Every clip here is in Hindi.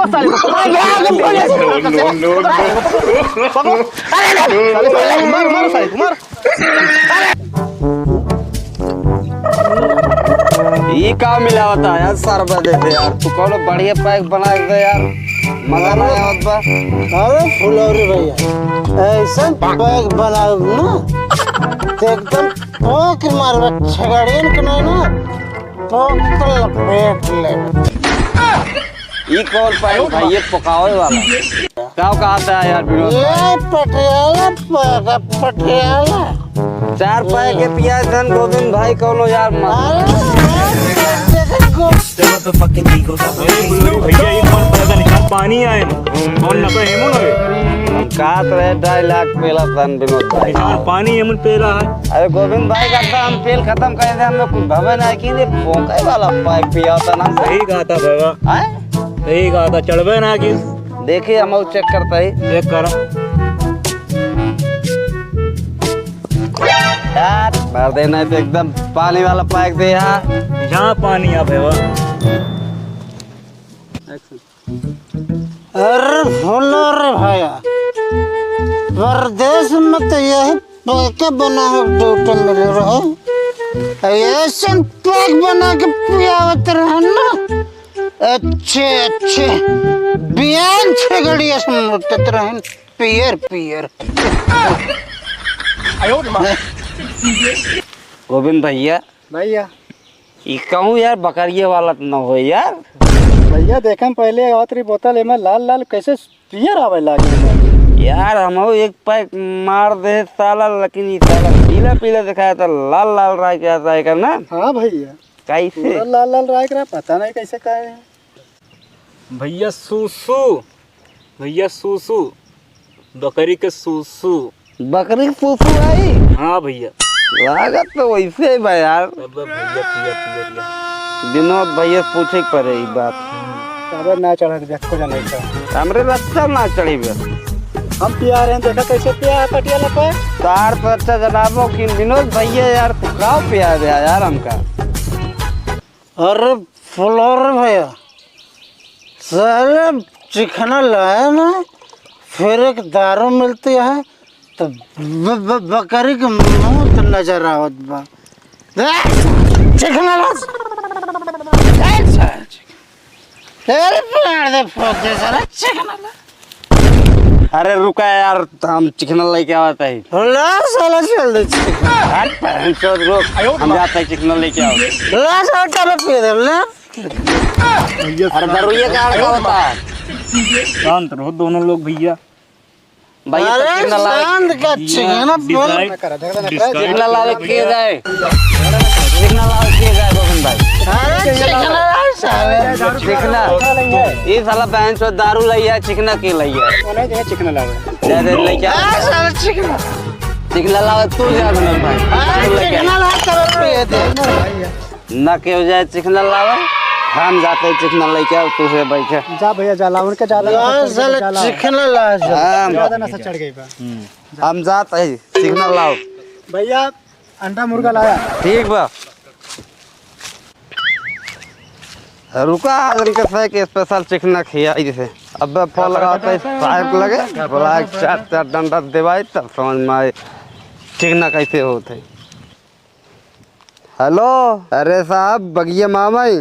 पकड़ो साले को, पकड़ो, मार मार साले को मार। ये का मिला होता यार, सरबा देते यार, तू कौन बढ़िया पैक बना दे यार, मजा नहीं आवत बा। अरे फुलौरी भैया ऐसा पैक बनाओ ना तो एकदम पोक मारवा छगड़ियन के नहीं ना पोक तो लपेट ले। ये कौन पैक भाई, ये पकावे वाला क्या कहता है यार विनोद? ये पटियाला पैक पटियाला 4 पैक के पिया धन गोविंद भाई कौनो यार भैया ये कौन पैदा निकाल पानी आए कौन लगा हेमो लगे का तो 2.5 लाख पेला धन विनोद भाई, पानी हेमन पेला है। अरे गोविंद भाई का हम तेल खत्म कर दे, हम लोग कुछ भवे नहीं की ये पोके वाला पैक पिया होता ना। सही कहा था भैया, सही कहा था, चढ़वे ना कि देखिए हम चेक करता ही, चेक करो यार भर देना तो एकदम पानी वाला पैक दे यहाँ पानी आ भैया। अरे फुलौरी भैया परदेश में तो यही पैक बना हो ड्यूटी मिल रहा है, ऐसा पैक बना के पियावत रहे ना अच्छे अच्छे बियान छगड़िया समझते रहे पियर पियर। गोविंद भैया भैया ये कहूँ यार बकरिए वाला न हो यार। भैया देखम पहले आवतरी बोतल एमे लाल लाल कैसे पियर आवे लागे यार हम एक पैक मार दे साला, लेकिन ये साला पीला पीला दिखाया था, लाल लाल राय क्या था है ना। हाँ भैया कैसे पूरा लाल लाल राय करा पता नहीं कैसे काहे है। भैया सूसू, भैया सूसू, बकरी के सूसू। बकरी की फूफू आई? हाँ भैया लागत तो वैसे ही बा यार। भैया पिया पिया पिया विनोद भैया पूछे पड़े ये बात, खबर ना चढ़ा देखो जा नहीं था हमरे रस्ता ना चढ़ी बे, हम पिया रहे हैं, देखा कैसे पिया है पटियाला पे। तार पर अच्छा जनाबो कि विनोद भैया यार तू का पिया दे यार हमका। अरे फुलौरी भैया सारे चिकना लाया ना फिर एक दारू मिलती है तो बकरी के मुंह तो नजर आवत बा चिकना ला चिकना ला। अरे रुका यार हम चिकना लेके आवता है, ला साला चल दे रुक हम जाते हैं चिकना लेके आओ। ला साला चलो पी दे ला। अरे दरुइया का होता है, शांत रहो दोनों लोग भैया। भैया तो चिकना लावे, शांत का चिकना चिकना लावे किए जाए, चिकना लावे किए जाए गोविंद भाई। अरे चिकना साले चिकना ये साला बहन चो दारू लइया चिकना के लइया नहीं दे चिकना लावे दे दे लेके आ साला चिकना चिकना लावे तू जा विनोद भाई चिकना ला चलो पी दे ना के हो जाए चिकना लावे, हम जाते हैं चिकना लेके आओ तू से बैठे जा भैया जा लावन के जा साला चिकना ला ज्यादा नशा चढ़ गई बा। हम जाते हैं चिकना लाओ। भैया अंडा मुर्गा लाया। ठीक बा रुका इनके से के स्पेशल चिकना खिया जैसे अब फल लगाते साहब लगे बोला 4 डंडा देवाई तब समझ में आए चिकना कैसे होते। हेलो अरे साहब बगिया मामा ही।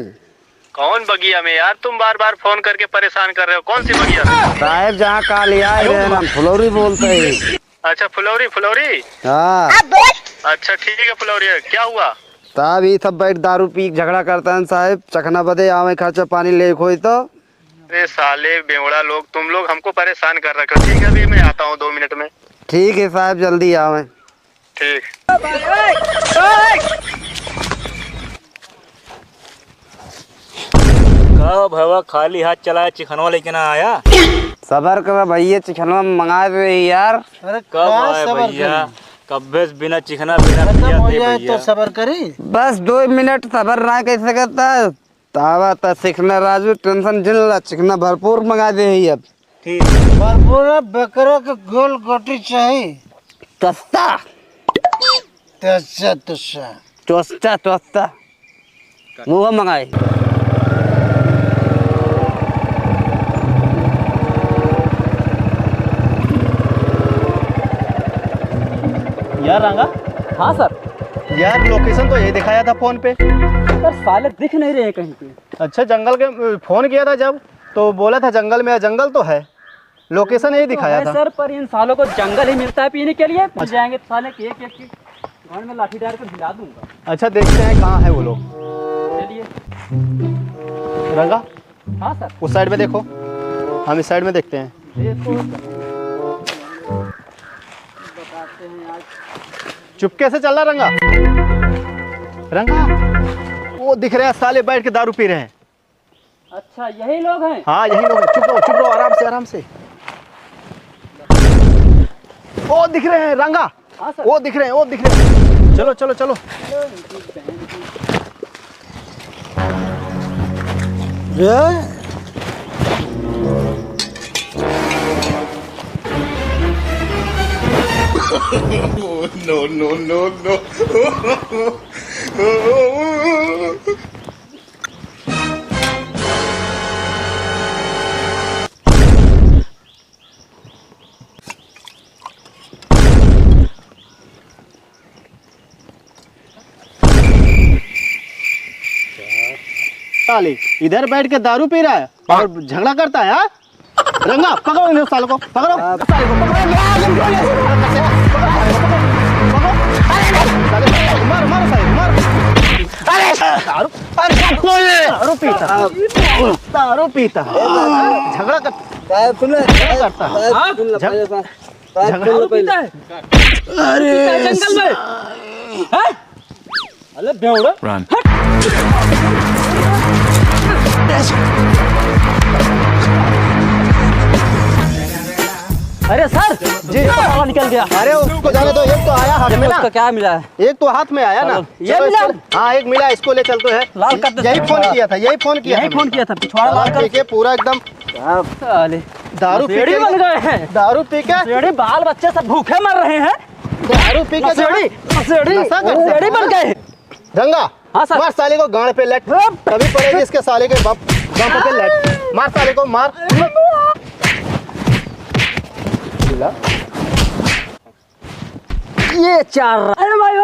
कौन बगिया में यार, तुम बार बार फोन करके परेशान कर रहे हो, कौन सी बगिया में? साहब जहाँ काली आए रहे हम फुलौरी बोलते हैं। अच्छा फुलौरी, फुलौरी हाँ अच्छा ठीक है फुलौरी, क्या हुआ? साहब ये सब बैठ दारू पी झगड़ा करता है साहब, चखना बदे आवे खर्चा पानी ले खोई तो। अरे साले बेवड़ा लोग, तुम लोग हमको परेशान कर रखे हो। ठीक है अभी मैं आता हूँ 2 मिनट में। ठीक है साहब जल्दी आवे। ठीक कहा भैया खाली हाथ चलाया चिकनवा लेके ना आया। सबर कर भैया चिकनवा मंगा दे यार। अरे कब आए भैया, कब्बे बिना चिकना बिना पिया दे भैया। तो सबर करी बस 2 मिनट सबर ना कैसे करता है तावा ता चिकना राजू टेंशन जिन ला चिकना भरपूर मंगा दे ही अब। ठीक भरपूर बकरा के गोल गोटी चाहिए तस्ता तस्सा तस्सा टोस्टा टोस्टा वो मंगाए। रंगा। हाँ सर। यार लोकेशन तो यही दिखाया था फोन पे। सर साले दिख नहीं रहे कहीं पे। अच्छा जंगल के फोन किया था जब तो बोला था जंगल में, जंगल तो है, लोकेशन यही दिखाया था सर, पर इन सालों को जंगल ही मिलता है पीने के लिए। मिल जाएंगे तो साले के एक एक घर में लाठी डाल कर भिला दूंगा। अच्छा देखते हैं कहाँ है वो लोग। चलिए। रंगा हाँ सर। उस साइड में देखो, हम इस साइड में देखते हैं। देखो बताते हैं आज। चुपके से चल रहा रंगा। रंगा वो दिख रहे हैं साले बैठ के दारू पी रहे हैं। अच्छा यही लोग हैं। हाँ यही लोग हैं। चुप रहो आराम से आराम से। वो दिख रहे हैं रंगा। हाँ सर। वो दिख रहे हैं। चलो चलो चलो। साले इधर बैठ के दारू पी रहा है और झगड़ा करता है। हाँ? रंगा पकड़ो इन सालों को, पकड़ो साले को, मार मार साले को, मार। दारू पीता झगड़ा करता है। अरे जंगल में। अरे बेवड़ा। अरे सर जी पता निकल गया। अरे उसको जाने दो, एक तो आया हाथ में ना। उसका क्या मिला है? एक तो हाथ में आया ना। ये चलो मिला? हाँ एक मिला, इसको ले चलते हैं। लाल कट यही फोन किया था, यही फोन किया था पिछवाड़ा लाल कर के पूरा एकदम साले दारू पी सेड़ी बन गए हैं। दारू पी के सेड़ी बाल बच्चे सब भूखे मर रहे हैं। दारू पी के सेड़ी बन गए। रंगा हाँ सर। मार साले को गाड़ पे लट, कभी पड़ेगी इसके साले के बाप पे लट। मार साले को मार। ये चार। अरे भाई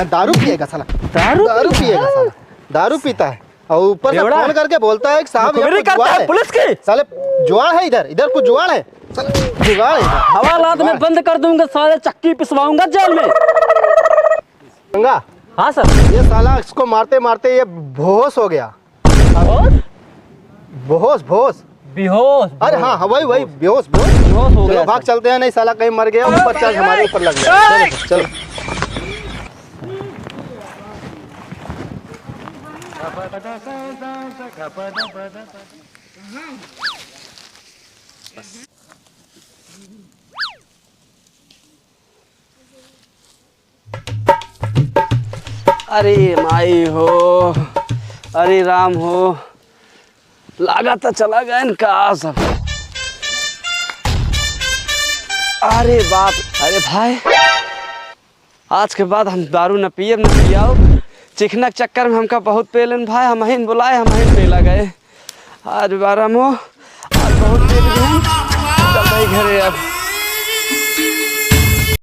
दारू पिएगा साला, दारू पिएगा साला, दारू पीता है और ऊपर से फोन करके बोलता है कि साहब ये करता है पुलिस की। साले जुआड़ है, इधर कुछ जुआड़ है, जुगाड़ है इधर। हवालात में बंद कर दूंगा, सारे चक्की पिसवाऊंगा जेल में। गंगा हाँ सर। ये साला इसको मारते मारते ये बेहोश हो गया। बेहोश बेहोश। अरे हाँ वही बेहोश हो गया। चलो भाग चलते हैं, नहीं साला कहीं मर गया, ऊपर चार्ज हमारे ऊपर लग गया। चलो अरे माई हो, अरे राम हो, लागा तो चला गया इनका सब। अरे बाप, अरे भाई आज के बाद हम दारू न पिए न पियाओ। चिकना के चक्कर में हमका बहुत पेलन भाई, हम ही बुलाए, हम ही पेला गए। आज बारह मो आज बहुत पेल गए, चल भाई घरे अब।